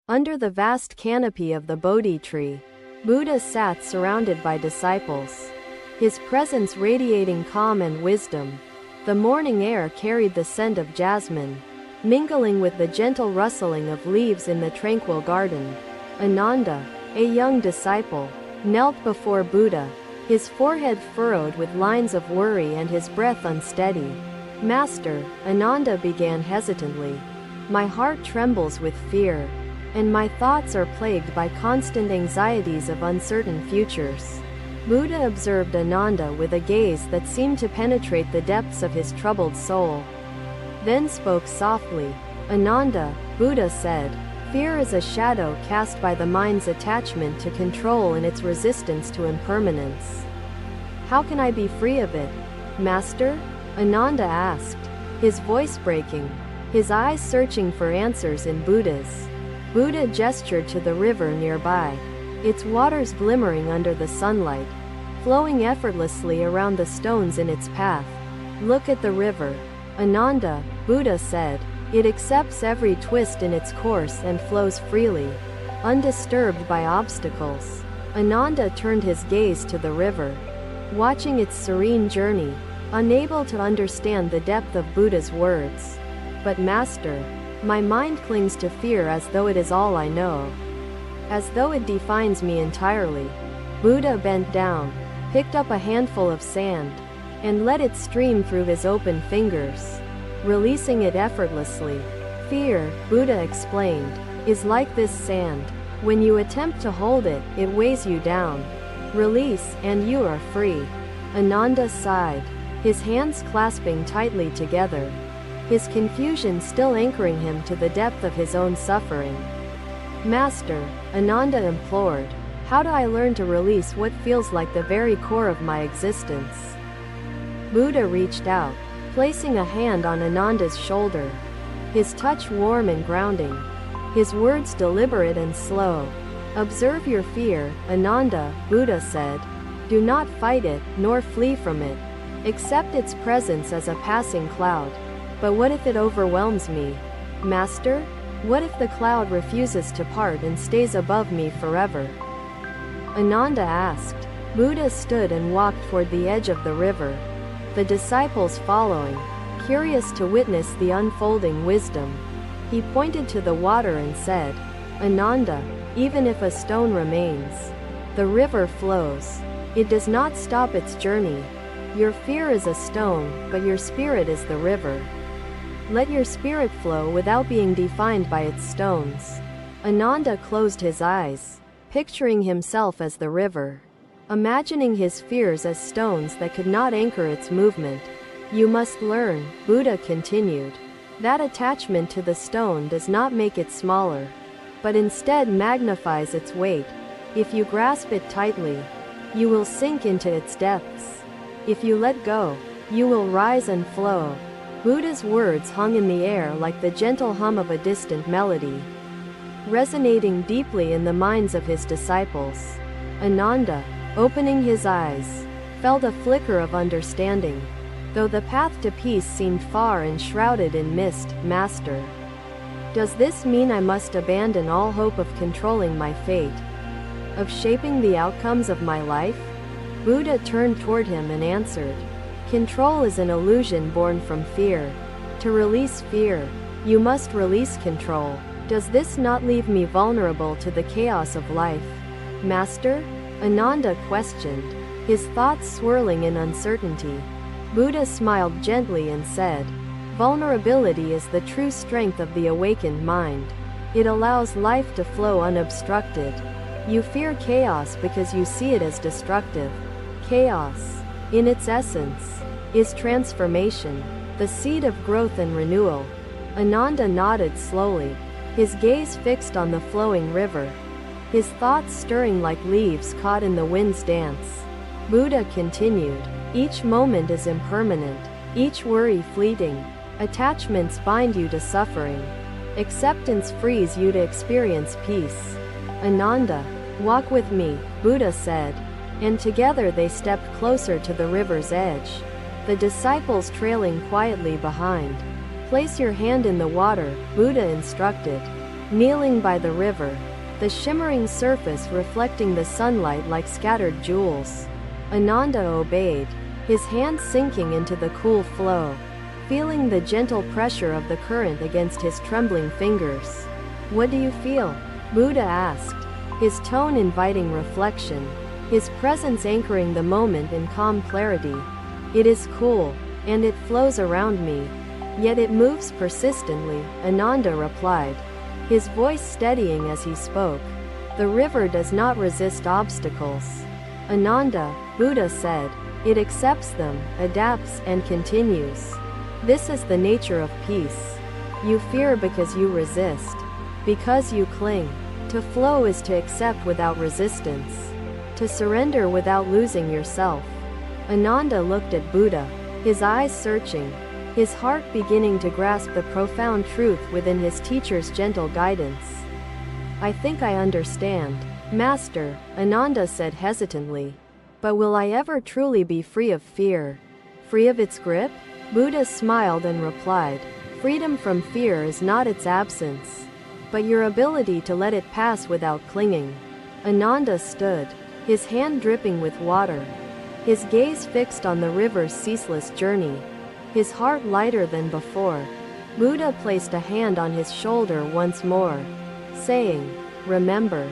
Under the vast canopy of the Bodhi tree, Buddha sat surrounded by disciples, his presence radiating calm and wisdom. The morning air carried the scent of jasmine, mingling with the gentle rustling of leaves in the tranquil garden. Ananda, a young disciple, knelt before Buddha, his forehead furrowed with lines of worry and his breath unsteady. "Master," Ananda began hesitantly, "my heart trembles with fear, and my thoughts are plagued by constant anxieties of uncertain futures." Buddha observed Ananda with a gaze that seemed to penetrate the depths of his troubled soul. Then spoke softly. "Ananda," Buddha said, "fear is a shadow cast by the mind's attachment to control and its resistance to impermanence. How can I be free of it, Master?" Ananda asked, his voice breaking, his eyes searching for answers in Buddha's. Buddha gestured to the river nearby, its waters glimmering under the sunlight, flowing effortlessly around the stones in its path. "Look at the river, Ananda," Buddha said. "It accepts every twist in its course and flows freely, undisturbed by obstacles." Ananda turned his gaze to the river, watching its serene journey, unable to understand the depth of Buddha's words. "But Master, my mind clings to fear as though it is all I know, as though it defines me entirely." Buddha bent down, picked up a handful of sand, and let it stream through his open fingers, releasing it effortlessly. "Fear," Buddha explained, "is like this sand. When you attempt to hold it, it weighs you down. Release, and you are free." Ananda sighed, his hands clasping tightly together, his confusion still anchoring him to the depth of his own suffering. "Master," Ananda implored, "how do I learn to release what feels like the very core of my existence?" Buddha reached out, placing a hand on Ananda's shoulder, his touch warm and grounding, his words deliberate and slow. "Observe your fear, Ananda," Buddha said. "Do not fight it, nor flee from it. Accept its presence as a passing cloud." "But what if it overwhelms me, Master? What if the cloud refuses to part and stays above me forever?" Ananda asked. Buddha stood and walked toward the edge of the river, the disciples following, curious to witness the unfolding wisdom. He pointed to the water and said, "Ananda, even if a stone remains, the river flows. It does not stop its journey. Your fear is a stone, but your spirit is the river. Let your spirit flow without being defined by its stones." Ananda closed his eyes, picturing himself as the river, imagining his fears as stones that could not anchor its movement. "You must learn," Buddha continued, "that attachment to the stone does not make it smaller, but instead magnifies its weight. If you grasp it tightly, you will sink into its depths. If you let go, you will rise and flow." Buddha's words hung in the air like the gentle hum of a distant melody, resonating deeply in the minds of his disciples. Ananda, opening his eyes, felt a flicker of understanding. "Though the path to peace seemed far and shrouded in mist, Master, does this mean I must abandon all hope of controlling my fate, of shaping the outcomes of my life?" Buddha turned toward him and answered, "Control is an illusion born from fear. To release fear, you must release control. Does this not leave me vulnerable to the chaos of life, Master?" Ananda questioned, his thoughts swirling in uncertainty. Buddha smiled gently and said, "Vulnerability is the true strength of the awakened mind. It allows life to flow unobstructed. You fear chaos because you see it as destructive. Chaos, in its essence, is transformation, the seed of growth and renewal." Ananda nodded slowly, his gaze fixed on the flowing river, his thoughts stirring like leaves caught in the wind's dance. Buddha continued, "Each moment is impermanent, each worry fleeting. Attachments bind you to suffering. Acceptance frees you to experience peace. Ananda, walk with me," Buddha said, and together they stepped closer to the river's edge, the disciples trailing quietly behind. "Place your hand in the water," Buddha instructed, kneeling by the river, the shimmering surface reflecting the sunlight like scattered jewels. Ananda obeyed, his hands sinking into the cool flow, feeling the gentle pressure of the current against his trembling fingers. "What do you feel?" Buddha asked, his tone inviting reflection, his presence anchoring the moment in calm clarity. "It is cool, and it flows around me. Yet it moves persistently," Ananda replied, his voice steadying as he spoke. "The river does not resist obstacles." "Ananda," Buddha said, "it accepts them, adapts, and continues. This is the nature of peace. You fear because you resist, because you cling. To flow is to accept without resistance, to surrender without losing yourself." Ananda looked at Buddha, his eyes searching, his heart beginning to grasp the profound truth within his teacher's gentle guidance. "I think I understand, Master," Ananda said hesitantly. "But will I ever truly be free of fear? Free of its grip?" Buddha smiled and replied, "Freedom from fear is not its absence, but your ability to let it pass without clinging." Ananda stood, his hand dripping with water, his gaze fixed on the river's ceaseless journey, his heart lighter than before. Buddha placed a hand on his shoulder once more, saying, "Remember,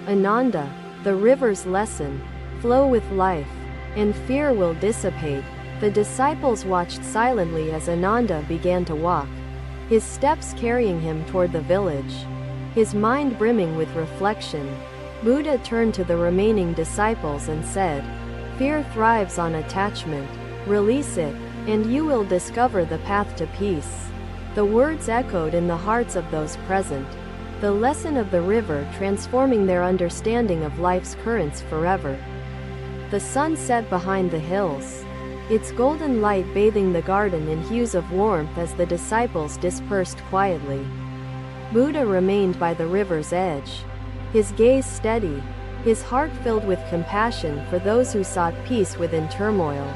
Ananda, the river's lesson, flow with life, and fear will dissipate." The disciples watched silently as Ananda began to walk, his steps carrying him toward the village, his mind brimming with reflection. Buddha turned to the remaining disciples and said, "Fear thrives on attachment. Release it, and you will discover the path to peace." The words echoed in the hearts of those present, the lesson of the river transforming their understanding of life's currents forever. The sun set behind the hills, its golden light bathing the garden in hues of warmth as the disciples dispersed quietly. Buddha remained by the river's edge, his gaze steady, his heart filled with compassion for those who sought peace within turmoil.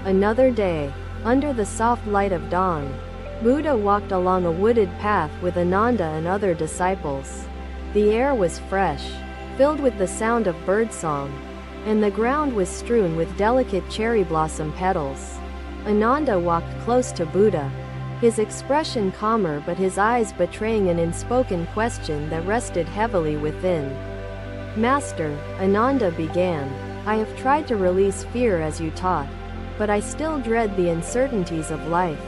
Another day, under the soft light of dawn, Buddha walked along a wooded path with Ananda and other disciples. The air was fresh, filled with the sound of birdsong, and the ground was strewn with delicate cherry blossom petals. Ananda walked close to Buddha, his expression calmer but his eyes betraying an unspoken question that rested heavily within. "Master," Ananda began, "I have tried to release fear as you taught, but I still dread the uncertainties of life."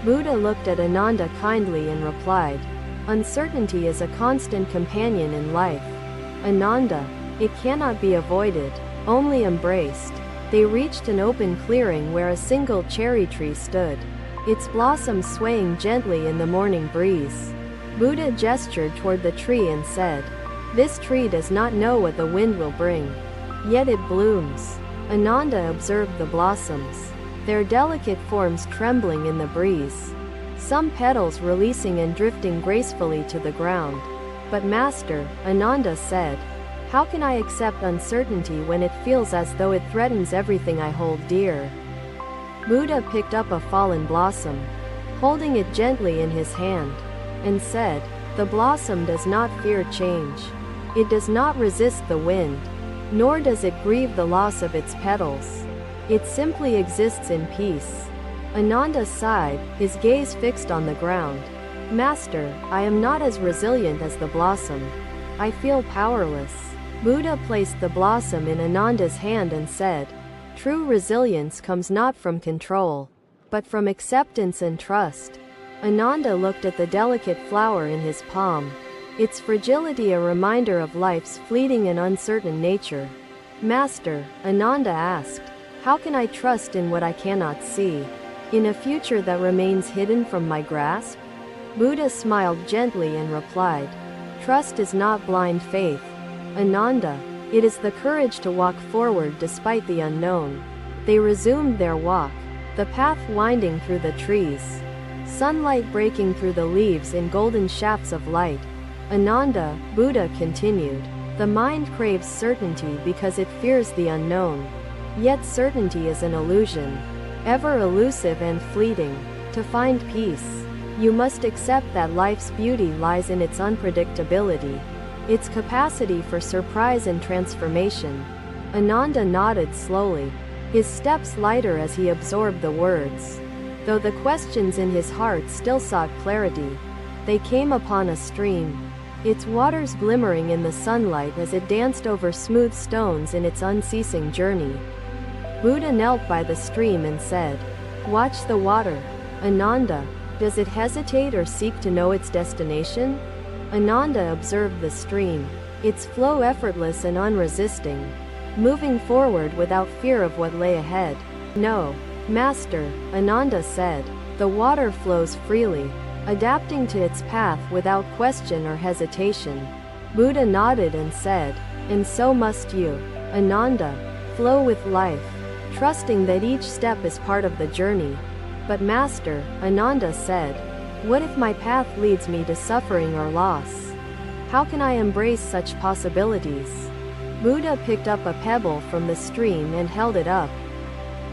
Buddha looked at Ananda kindly and replied, "Uncertainty is a constant companion in life. Ananda, it cannot be avoided, only embraced." They reached an open clearing where a single cherry tree stood, its blossoms swaying gently in the morning breeze. Buddha gestured toward the tree and said, "This tree does not know what the wind will bring, yet it blooms." Ananda observed the blossoms, their delicate forms trembling in the breeze, some petals releasing and drifting gracefully to the ground. "But Master," Ananda said, "how can I accept uncertainty when it feels as though it threatens everything I hold dear?" Buddha picked up a fallen blossom, holding it gently in his hand, and said, "The blossom does not fear change. It does not resist the wind, nor does it grieve the loss of its petals. It simply exists in peace." Ananda sighed, his gaze fixed on the ground. "Master, I am not as resilient as the blossom. I feel powerless." Buddha placed the blossom in Ananda's hand and said, "True resilience comes not from control, but from acceptance and trust." Ananda looked at the delicate flower in his palm, its fragility a reminder of life's fleeting and uncertain nature. "Master," Ananda asked, "how can I trust in what I cannot see, in a future that remains hidden from my grasp?" Buddha smiled gently and replied, "Trust is not blind faith, Ananda. It is the courage to walk forward despite the unknown." They resumed their walk, the path winding through the trees, sunlight breaking through the leaves in golden shafts of light. "Ananda," Buddha continued, "the mind craves certainty because it fears the unknown. Yet certainty is an illusion, ever elusive and fleeting. To find peace, You must accept that life's beauty lies in its unpredictability, its capacity for surprise and transformation. Ananda nodded slowly, his steps lighter as he absorbed the words. Though the questions in his heart still sought clarity, they came upon a stream, its waters glimmering in the sunlight as it danced over smooth stones in its unceasing journey. Buddha knelt by the stream and said, "Watch the water, Ananda. Does it hesitate or seek to know its destination?" Ananda observed the stream, its flow effortless and unresisting, moving forward without fear of what lay ahead. "No, Master," Ananda said, "the water flows freely, adapting to its path without question or hesitation." Buddha nodded and said, "And so must you, Ananda, flow with life, trusting that each step is part of the journey." "But Master," Ananda said, "what if my path leads me to suffering or loss? How can I embrace such possibilities?" Buddha picked up a pebble from the stream and held it up.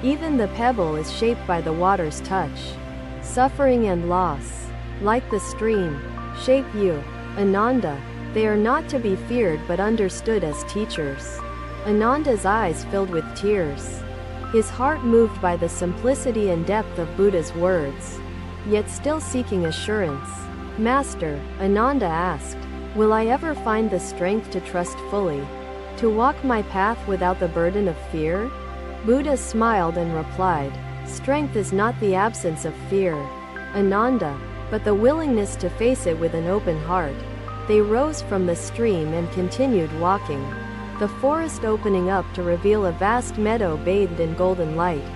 Even the pebble is shaped by the water's touch. Suffering and loss, like the stream, shape you, Ananda. They are not to be feared but understood as teachers. Ananda's eyes filled with tears, his heart moved by the simplicity and depth of Buddha's words, yet still seeking assurance. "Master," Ananda asked, "will I ever find the strength to trust fully, to walk my path without the burden of fear?" Buddha smiled and replied, "Strength is not the absence of fear, Ananda, but the willingness to face it with an open heart." They rose from the stream and continued walking, the forest opening up to reveal a vast meadow bathed in golden light.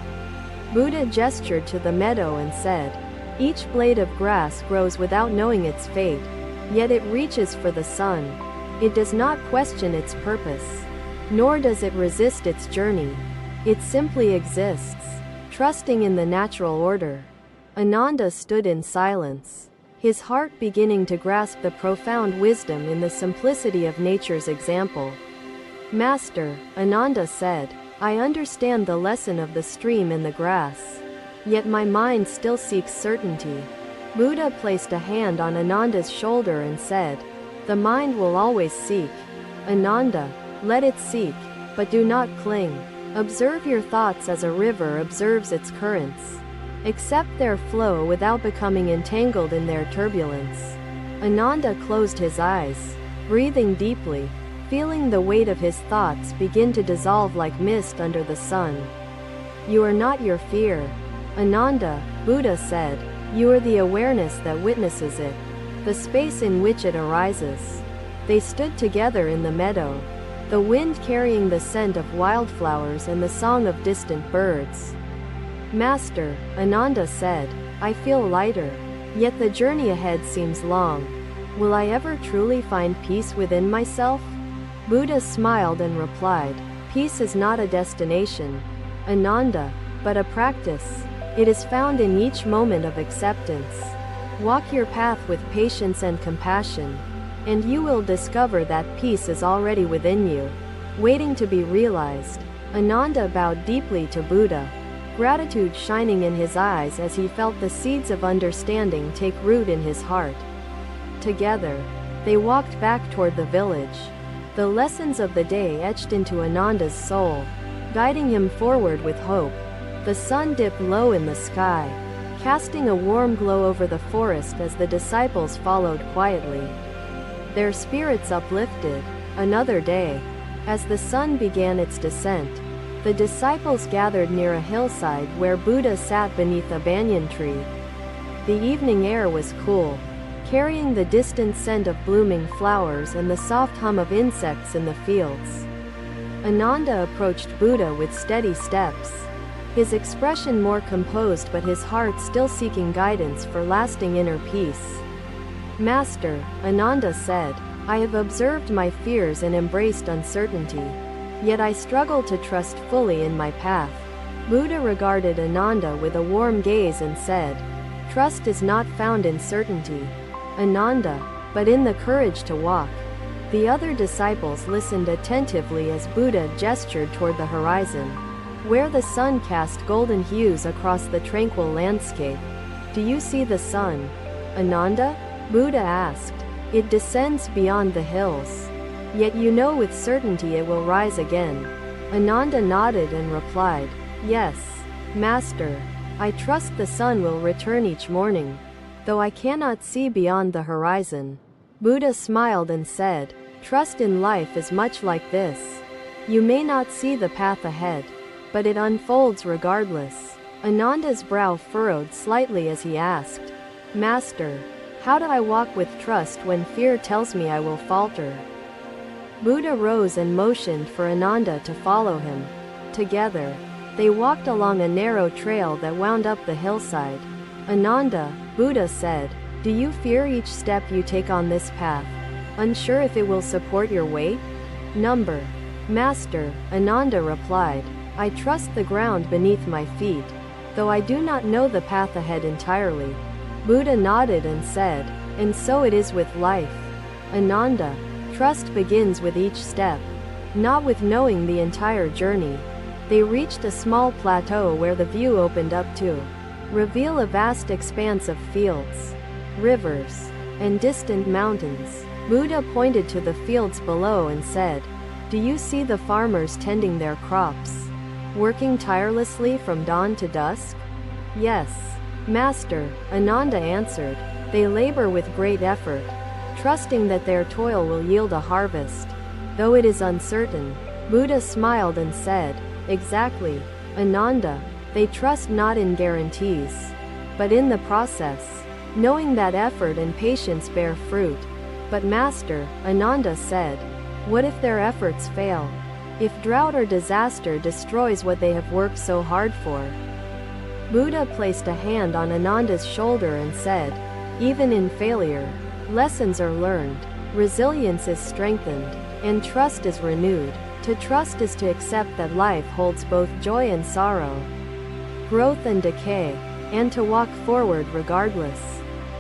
Buddha gestured to the meadow and said, "Each blade of grass grows without knowing its fate, yet it reaches for the sun. It does not question its purpose, nor does it resist its journey. It simply exists, trusting in the natural order." Ananda stood in silence, his heart beginning to grasp the profound wisdom in the simplicity of nature's example. "Master," Ananda said, "I understand the lesson of the stream and the grass, yet my mind still seeks certainty." Buddha placed a hand on Ananda's shoulder and said, "The mind will always seek. Ananda, let it seek, but do not cling. Observe your thoughts as a river observes its currents. Accept their flow without becoming entangled in their turbulence." Ananda closed his eyes, breathing deeply, feeling the weight of his thoughts begin to dissolve like mist under the sun. "You are not your fear, Ananda," Buddha said. "You are the awareness that witnesses it, the space in which it arises." They stood together in the meadow, the wind carrying the scent of wildflowers and the song of distant birds. "Master," Ananda said, "I feel lighter, yet the journey ahead seems long. Will I ever truly find peace within myself?" Buddha smiled and replied, "Peace is not a destination, Ananda, but a practice. It is found in each moment of acceptance. Walk your path with patience and compassion, and you will discover that peace is already within you, waiting to be realized." Ananda bowed deeply to Buddha, gratitude shining in his eyes as he felt the seeds of understanding take root in his heart. Together, they walked back toward the village, the lessons of the day etched into Ananda's soul, guiding him forward with hope. The sun dipped low in the sky, casting a warm glow over the forest as the disciples followed quietly, their spirits uplifted. Another day, as the sun began its descent, the disciples gathered near a hillside where Buddha sat beneath a banyan tree. The evening air was cool, carrying the distant scent of blooming flowers and the soft hum of insects in the fields. Ananda approached Buddha with steady steps, his expression more composed but his heart still seeking guidance for lasting inner peace. "Master," Ananda said, "I have observed my fears and embraced uncertainty, yet I struggle to trust fully in my path." Buddha regarded Ananda with a warm gaze and said, "Trust is not found in certainty, Ananda, but in the courage to walk." The other disciples listened attentively as Buddha gestured toward the horizon, where the sun cast golden hues across the tranquil landscape. "Do you see the sun?" Ananda? Buddha asked. It descends beyond the hills. Yet you know with certainty it will rise again. Ananda nodded and replied, Yes, Master. I trust the sun will return each morning, though I cannot see beyond the horizon. Buddha smiled and said, Trust in life is much like this. You may not see the path ahead, but it unfolds regardless. Ananda's brow furrowed slightly as he asked, Master, how do I walk with trust when fear tells me I will falter? Buddha rose and motioned for Ananda to follow him. Together, they walked along a narrow trail that wound up the hillside. Ananda, Buddha said, do you fear each step you take on this path, unsure if it will support your weight? Number. Master, Ananda replied, I trust the ground beneath my feet, though I do not know the path ahead entirely. Buddha nodded and said, and so it is with life. Ananda, trust begins with each step, not with knowing the entire journey. They reached a small plateau where the view opened up to reveal a vast expanse of fields, rivers, and distant mountains. Buddha pointed to the fields below and said, Do you see the farmers tending their crops, working tirelessly from dawn to dusk? Yes, Master, Ananda answered. They labor with great effort, trusting that their toil will yield a harvest, though it is uncertain. Buddha smiled and said, Exactly, Ananda, they trust not in guarantees, but in the process, knowing that effort and patience bear fruit. But Master, Ananda said, what if their efforts fail? If drought or disaster destroys what they have worked so hard for? Buddha placed a hand on Ananda's shoulder and said, even in failure, lessons are learned, resilience is strengthened, and trust is renewed. To trust is to accept that life holds both joy and sorrow, growth and decay, and to walk forward regardless.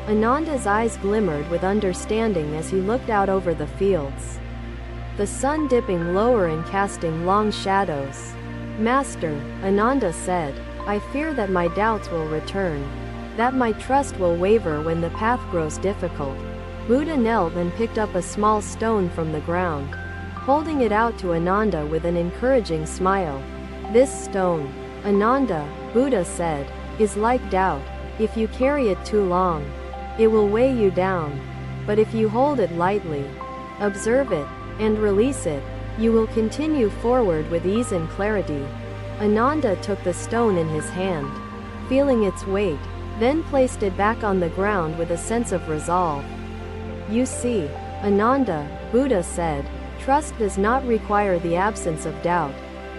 Ananda's eyes glimmered with understanding as he looked out over the fields, the sun dipping lower and casting long shadows. Master, Ananda said, I fear that my doubts will return, that my trust will waver when the path grows difficult. Buddha knelt and picked up a small stone from the ground, holding it out to Ananda with an encouraging smile. This stone, Ananda, Buddha said, is like doubt. If you carry it too long, it will weigh you down. But if you hold it lightly, observe it, and release it, you will continue forward with ease and clarity. Ananda took the stone in his hand, feeling its weight, then placed it back on the ground with a sense of resolve. You see, Ananda, Buddha said, trust does not require the absence of doubt.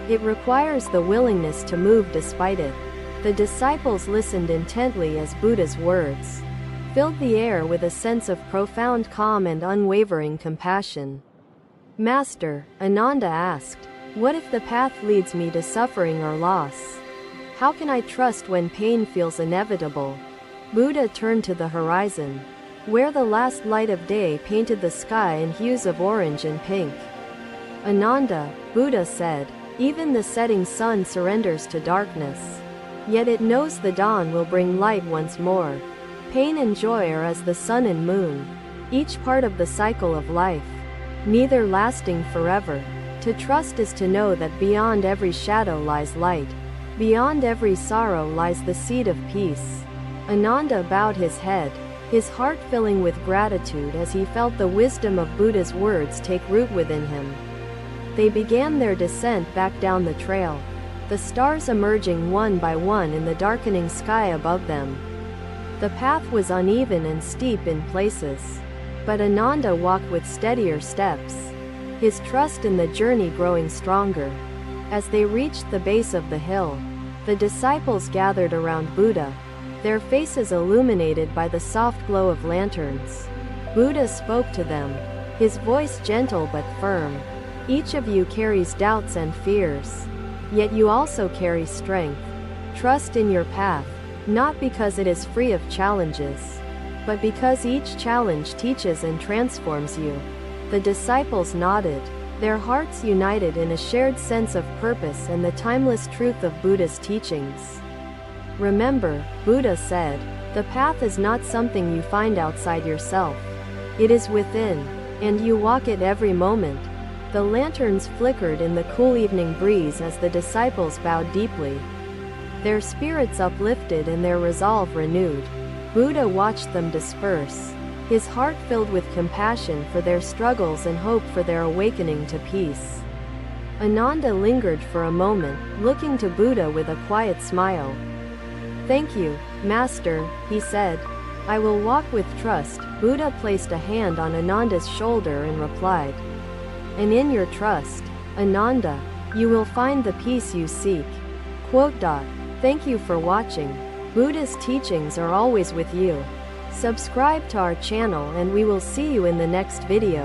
It requires the willingness to move despite it. The disciples listened intently as Buddha's words filled the air with a sense of profound calm and unwavering compassion. Master, Ananda asked, what if the path leads me to suffering or loss? How can I trust when pain feels inevitable? Buddha turned to the horizon, where the last light of day painted the sky in hues of orange and pink. Ananda, Buddha said, even the setting sun surrenders to darkness, yet it knows the dawn will bring light once more. Pain and joy are as the sun and moon, each part of the cycle of life, neither lasting forever. To trust is to know that beyond every shadow lies light, beyond every sorrow lies the seed of peace. Ananda bowed his head, his heart filling with gratitude as he felt the wisdom of Buddha's words take root within him. They began their descent back down the trail, the stars emerging one by one in the darkening sky above them. The path was uneven and steep in places, but Ananda walked with steadier steps, his trust in the journey growing stronger. As they reached the base of the hill, the disciples gathered around Buddha, their faces illuminated by the soft glow of lanterns. Buddha spoke to them, his voice gentle but firm. Each of you carries doubts and fears, yet you also carry strength. Trust in your path, not because it is free of challenges, but because each challenge teaches and transforms you. The disciples nodded, their hearts united in a shared sense of purpose and the timeless truth of Buddha's teachings. Remember, Buddha said, The path is not something you find outside yourself. It is within, and you walk it every moment. The lanterns flickered in the cool evening breeze as the disciples bowed deeply, their spirits uplifted and their resolve renewed. Buddha watched them disperse, his heart filled with compassion for their struggles and hope for their awakening to peace. Ananda lingered for a moment, looking to Buddha with a quiet smile. "Thank you, Master," he said. "I will walk with trust." Buddha placed a hand on Ananda's shoulder and replied, "And in your trust, Ananda, you will find the peace you seek." Thank you for watching. Buddha's teachings are always with you. Subscribe to our channel and we will see you in the next video.